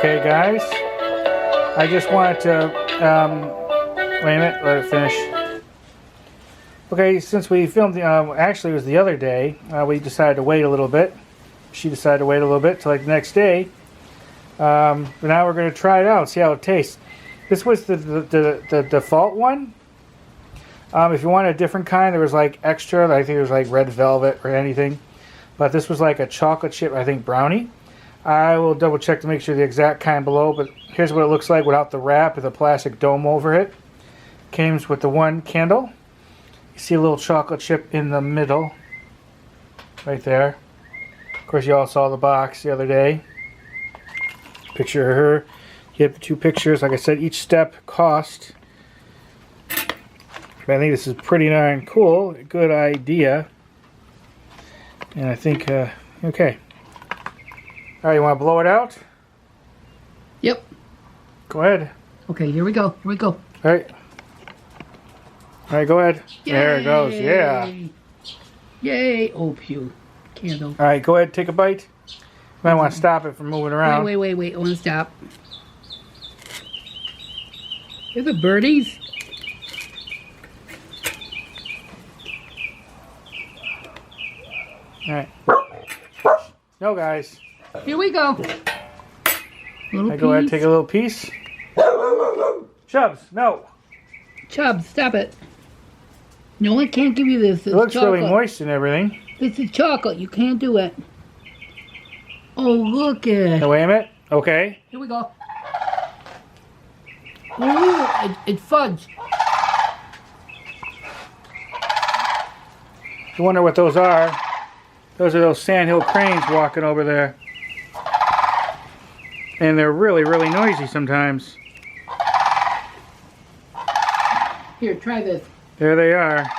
Okay, guys. I just wanted to, wait a minute, let it finish. Okay, since we filmed, actually it was the other day, we decided to wait a little bit. She decided to wait a little bit till like the next day. But now we're going to try it out, see how it tastes. This was the default one. If you want a different kind, there was like extra, I think it was like red velvet or anything. But this was like a chocolate chip, I think, brownie. I will double check to make sure the exact kind below, but here's what it looks like without the wrap with a plastic dome over it. Comes with the one candle. You see a little chocolate chip in the middle, right there. Of course, you all saw the box the other day. Picture of her. You have the two pictures. Like I said, each step cost. I think this is pretty darn cool. Good idea. And I think, okay. Alright, you want to blow it out? Yep. Go ahead. Okay, here we go. Here we go. Alright. Alright, go ahead. Yay. There it goes. Yeah. Yay. Oh, pew. Candle. Alright, go ahead. Take a bite. You might want to stop it from moving around. Wait. I want to stop. Are the birdies? Alright. No, guys. Here we go. Little I go ahead and take a little piece. Chubs, no. Chubbs, stop it. No one can't give you this. It looks really moist and everything. This is chocolate. You can't do it. Oh, look at. Now, wait a minute. Okay. Here we go. Ooh, it's fudge. You wonder what those are. Those are those sandhill cranes walking over there. And they're really, really noisy sometimes. Here, try this. There they are.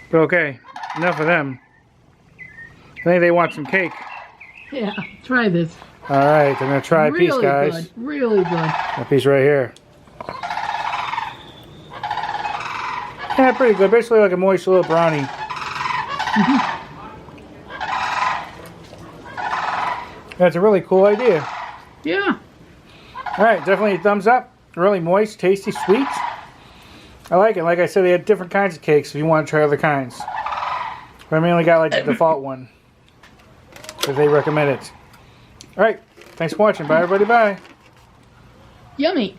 But okay, enough of them. I think they want some cake. Yeah, try this. Alright, I'm going to try a piece, guys. Good. Really good. A piece right here. Yeah, pretty good. Basically like a moist little brownie. That's a really cool idea. Yeah. Alright, definitely a thumbs up. Really moist, tasty, sweet. I like it. Like I said, they had different kinds of cakes if you want to try other kinds. But I mainly got like the default one. Because they recommend it. Alright, thanks for watching. Bye everybody, bye. Yummy.